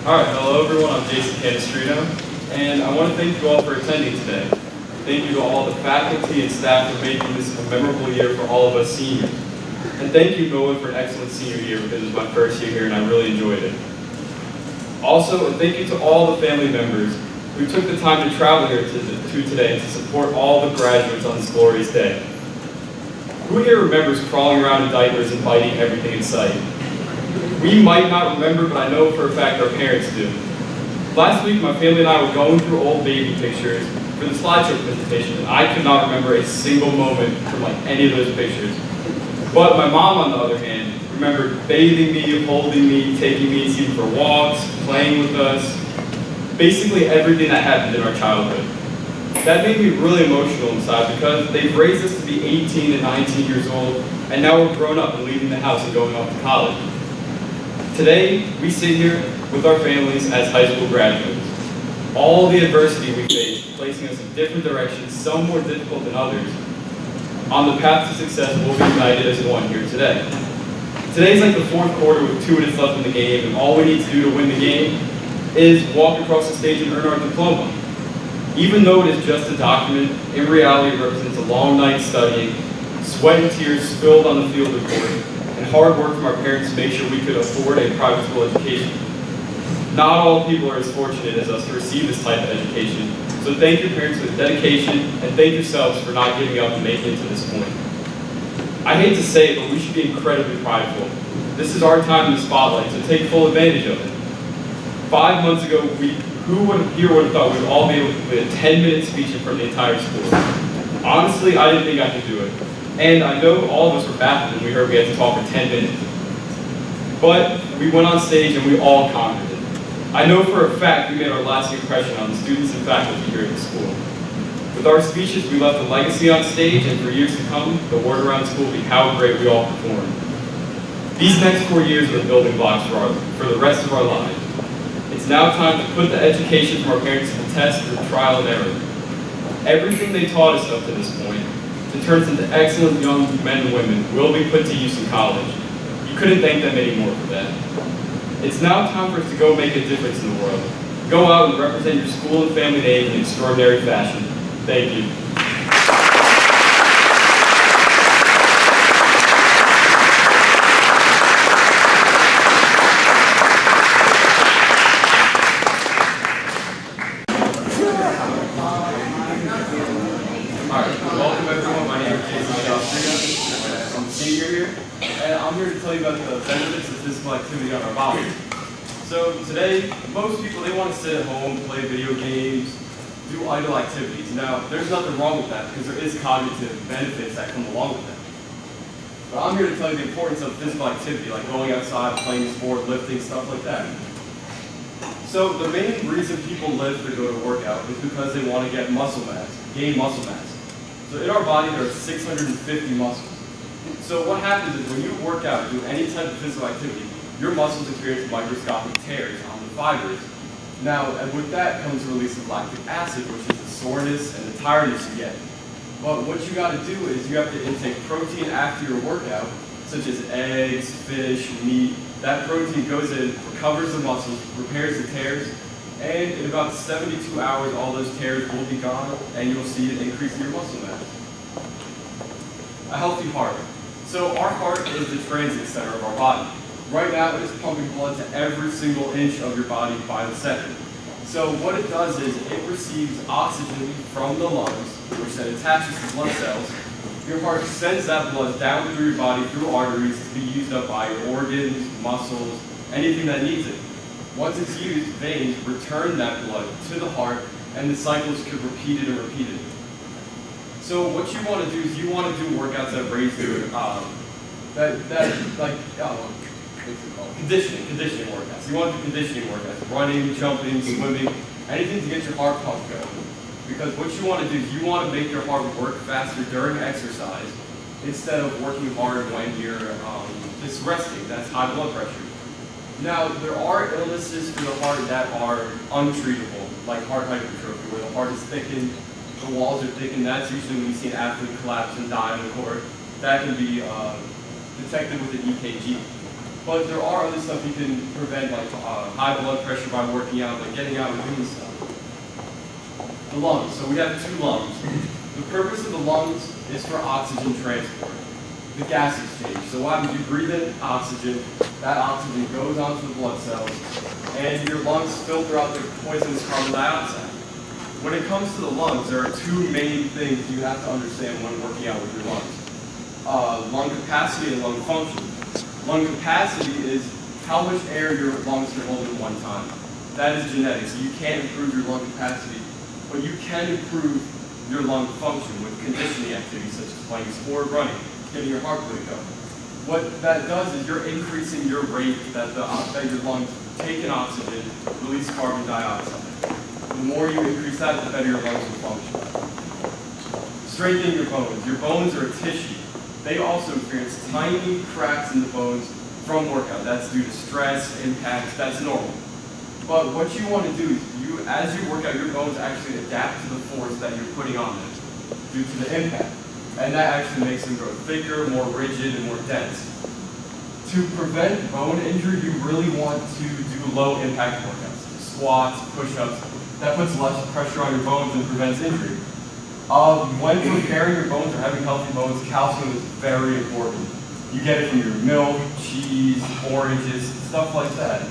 Alright, hello everyone, I'm Jason Canistrino, and I want to thank you all for attending today. Thank you to all the faculty and staff for making this a memorable year for all of us seniors. And thank you, Noah, for an excellent senior year, because it was my first year here and I really enjoyed it. Also, thank you to all the family members who took the time to travel here to today to support all the graduates on this glorious day. Who here remembers crawling around in diapers and biting everything in sight? We might not remember, but I know for a fact our parents do. Last week, my family and I were going through old baby pictures for the slideshow presentation, and I could not remember a single moment from any of those pictures. But my mom, on the other hand, remembered bathing me, holding me, taking me even for walks, playing with us, basically everything that happened in our childhood. That made me really emotional inside because they've raised us to be 18 and 19 years old, and now we're grown up and leaving the house and going off to college. Today, we sit here with our families as high school graduates. All the adversity we face, placing us in different directions, some more difficult than others, on the path to success, we'll be united as one here today. Today's like the fourth quarter with 2 minutes left in the game, and all we need to do to win the game is walk across the stage and earn our diploma. Even though it is just a document, in reality it represents a long night studying, sweat and tears spilled on the field report, and hard work from our parents to make sure we could afford a private school education. Not all people are as fortunate as us to receive this type of education, so thank your parents for the dedication, and thank yourselves for not giving up and making it to this point. I hate to say it, but we should be incredibly prideful. This is our time in the spotlight, so take full advantage of it. 5 months ago, who would have thought we would all be able to complete a 10-minute speech in front of the entire school? Honestly, I didn't think I could do it. And I know all of us were baffled when we heard we had to talk for 10 minutes. But we went on stage and we all conquered it. I know for a fact we made our lasting impression on the students and faculty here at the school. With our speeches, we left a legacy on stage, and for years to come, the word around school will be how great we all performed. These next 4 years are the building blocks for the rest of our lives. It's now time to put the education from our parents to the test through trial and error. Everything they taught us up to this point to turn us into excellent young men and women will be put to use in college. You couldn't thank them anymore for that. It's now time for us to go make a difference in the world. Go out and represent your school and family name in extraordinary fashion. Thank you. I'm here to tell you about the benefits of physical activity on our bodies. So today, most people, they want to sit at home, play video games, do idle activities. Now, there's nothing wrong with that because there is cognitive benefits that come along with that. But I'm here to tell you the importance of physical activity, like going outside, playing a sport, lifting, stuff like that. So the main reason people lift or go to workout is because they want to get muscle mass, gain muscle mass. So in our body, there are 650 muscles. So what happens is when you work out, do any type of physical activity, your muscles experience microscopic tears on the fibers. Now, and with that comes the release of lactic acid, which is the soreness and the tiredness you get. But what you got to do is you have to intake protein after your workout, such as eggs, fish, meat. That protein goes in, recovers the muscles, repairs the tears, and in about 72 hours, all those tears will be gone, and you'll see an increase in your muscle mass. A healthy heart. So our heart is the transit center of our body. Right now, it is pumping blood to every single inch of your body by the second. So what it does is it receives oxygen from the lungs, which then attaches to blood cells. Your heart sends that blood down through your body through arteries to be used up by your organs, muscles, anything that needs it. Once it's used, veins return that blood to the heart, and the cycles could repeat it and repeat it. So what you want to do is you want to do workouts that raise your conditioning workouts. You want to do conditioning workouts, running, jumping, swimming, anything to get your heart pump going. Because what you want to do is you want to make your heart work faster during exercise instead of working hard when you're just resting. That's high blood pressure. Now, there are illnesses for the heart that are untreatable, like heart hypertrophy, where the heart is thickened, the walls are thickened. That's usually when you see an athlete collapse and die on the court. That can be detected with an EKG. But there are other stuff you can prevent, like high blood pressure by working out, like getting out and doing stuff. The lungs. So we have two lungs. The purpose of the lungs is for oxygen transport, the gas exchange. So what happens? You breathe in oxygen, that oxygen goes onto the blood cells, and your lungs filter out the poisonous carbon dioxide. When it comes to the lungs, there are two main things you have to understand when working out with your lungs. Lung capacity and lung function. Lung capacity is how much air your lungs can hold at one time. That is genetic, so you can't improve your lung capacity, but you can improve your lung function with conditioning activities such as playing sport, running, getting your heart rate up. What that does is you're increasing your rate that your lungs take in oxygen, release carbon dioxide. The more you increase that, the better your lungs will function. Strengthening your bones. Your bones are a tissue. They also experience tiny cracks in the bones from workout. That's due to stress, impacts, that's normal. But what you want to do is, as you work out, your bones actually adapt to the force that you're putting on them due to the impact. And that actually makes them grow thicker, more rigid, and more dense. To prevent bone injury, you really want to do low impact workouts. Squats, push-ups. That puts less pressure on your bones and prevents injury. When preparing your bones or having healthy bones, calcium is very important. You get it from your milk, cheese, oranges, stuff like that.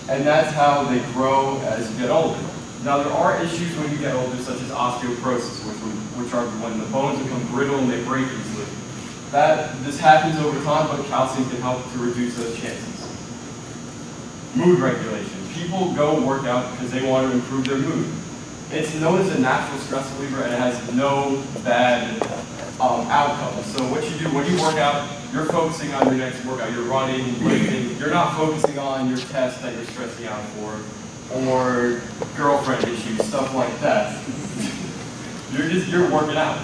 And that's how they grow as you get older. Now there are issues when you get older, such as osteoporosis, which are when the bones become brittle and they break easily. This happens over time, but calcium can help to reduce those chances. Mood regulation. People go work out because they want to improve their mood. It's known as a natural stress reliever, and it has no bad outcomes. So what you do when you work out, you're focusing on your next workout. You're running, lifting. You're not focusing on your test that you're stressing out for, or girlfriend issues, stuff like that. You're working out.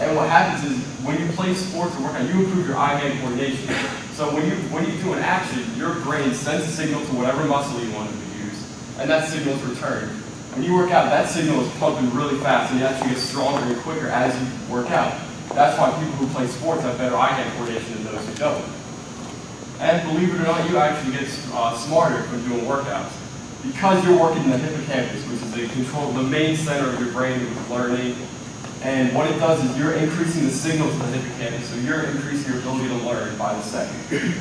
And what happens is when you play sports or work out, you improve your eye-hand coordination. So when you do an action, your brain sends a signal to whatever muscle you want to use, and that signal is returned. When you work out, that signal is pumping really fast, and you actually get stronger and quicker as you work out. That's why people who play sports have better eye-hand coordination than those who don't. And believe it or not, you actually get smarter from doing workouts. Because you're working in the hippocampus, which is the main center of your brain with learning. And what it does is you're increasing the signal to the hippocampus, so you're increasing your ability to learn by the second.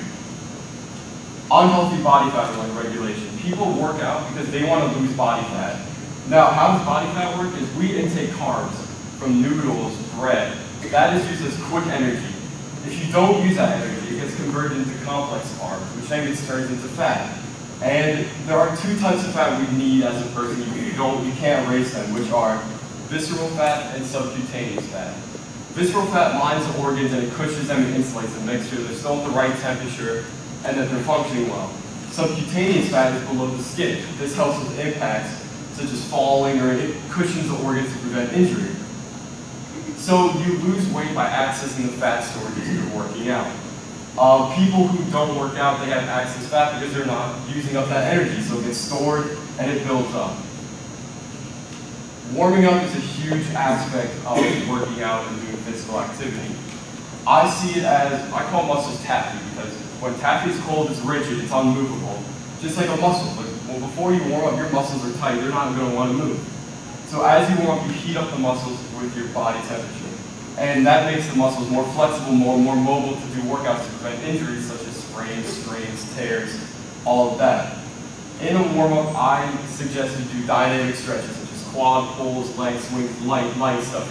Unhealthy body fat regulation. People work out because they want to lose body fat. Now, how does body fat work? Is we intake carbs from noodles, bread. That is used as quick energy. If you don't use that energy, it gets converted into complex carbs, which then gets turned into fat. And there are two types of fat we need as a person. You can't erase them, which are visceral fat and subcutaneous fat. Visceral fat lines the organs and it cushions them and insulates them, makes sure they're still at the right temperature and that they're functioning well. Subcutaneous fat is below the skin. This helps with impacts such as falling, or it cushions the organs to prevent injury. So you lose weight by accessing the fat storage as you're working out. People who don't work out, they have excess fat because they're not using up that energy, so it gets stored and it builds up. Warming up is a huge aspect of working out and doing physical activity. I see it as, I call muscles taffy, because when taffy is cold, it's rigid, it's unmovable, just like a muscle. But before you warm up, your muscles are tight, they're not going to want to move. So as you warm up, you heat up the muscles with your body temperature. And that makes the muscles more flexible, more mobile to do workouts to prevent injuries such as sprains, strains, tears, all of that. In a warm-up, I suggest you do dynamic stretches such as quad pulls, leg swings, light stuff.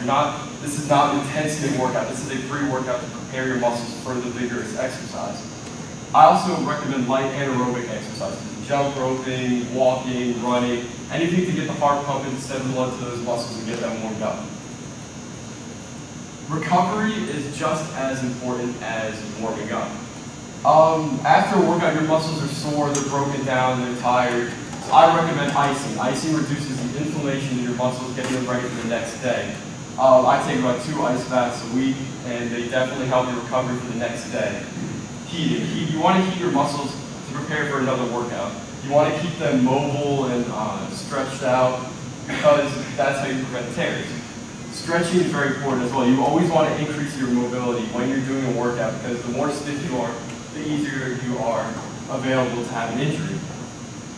This is not an intensity workout. This is a pre-workout to prepare your muscles for the vigorous exercise. I also recommend light anaerobic exercises. Jump roping, walking, running, anything to get the heart pumping, send blood to those muscles and get them warmed up. Recovery is just as important as warming up. After a workout, your muscles are sore, they're broken down, they're tired. So I recommend icing. Icing reduces the inflammation in your muscles, getting them ready for the next day. I take about 2 ice baths a week, and they definitely help your recovery for the next day. Heating. You want to heat your muscles to prepare for another workout. You want to keep them mobile and stretched out, because that's how you prevent tears. Stretching is very important as well. You always want to increase your mobility when you're doing a workout, because the more stiff you are, the easier you are available to have an injury.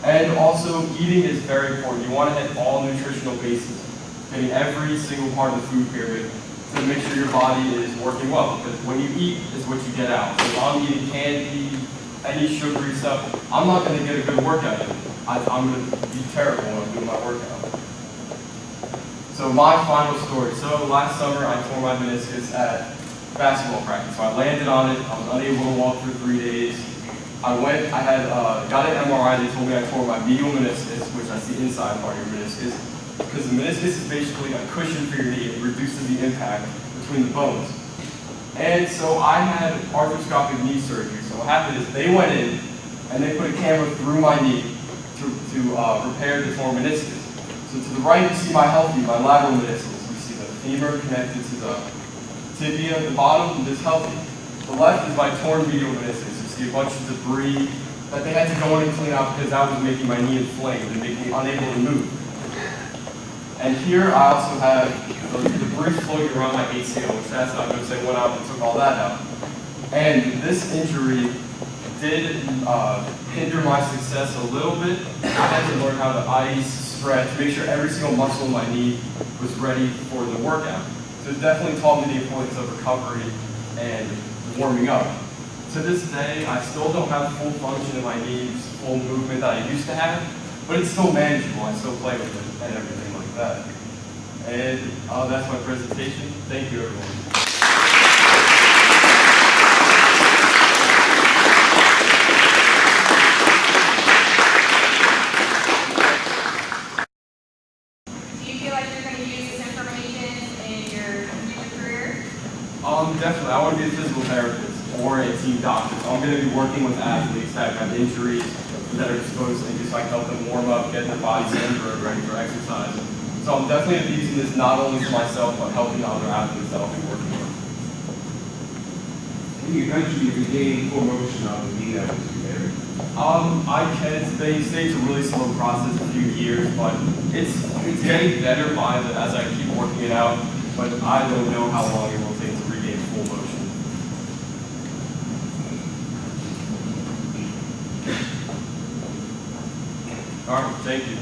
And also, eating is very important. You want to hit all nutritional bases, hitting every single part of the food pyramid to make sure your body is working well. Because when you eat is what you get out. So if I'm eating candy, any sugary stuff, I'm not going to get a good workout in. I'm going to be terrible when I'm doing my workout. So my final story. So last summer I tore my meniscus at basketball practice. So I landed on it. I was unable to walk for 3 days. I got an MRI. They told me I tore my medial meniscus, which that's the inside part of your meniscus, because the meniscus is basically a cushion for your knee. It reduces the impact between the bones. And so I had arthroscopic knee surgery. So what happened is they went in and they put a camera through my knee to repair the torn meniscus. So to the right you see my lateral meniscus. You see the femur connected to the tibia at the bottom, is healthy. The left is my torn medial meniscus. You see a bunch of debris that they had to go in and clean out because that was making my knee inflamed and making me unable to move. And here I also have the debris floating around my ACL, which that's not going to say went out and took all that out. And this injury did hinder my success a little bit. I had to learn how to ice, stretch, make sure every single muscle in my knee was ready for the workout. So it definitely taught me the importance of recovery and warming up. To this day, I still don't have full function in my knees, full movement that I used to have, but it's still manageable. I still play with it and everything like that. And that's my presentation. Thank you, everyone. Definitely. I want to be a physical therapist or a team doctor. So I'm going to be working with athletes that have injuries, that are exposed to injuries, so I can help them warm up, get their bodies in and ready for exercise. So I'm definitely going to be using this not only for myself, but helping other athletes that I'll be working with. When you eventually regain full motion of the knee that was repaired? They say it's a really slow process, a few years, but it's getting better as I keep working it out. But I don't know how long it will take to regain full motion. All right, thank you.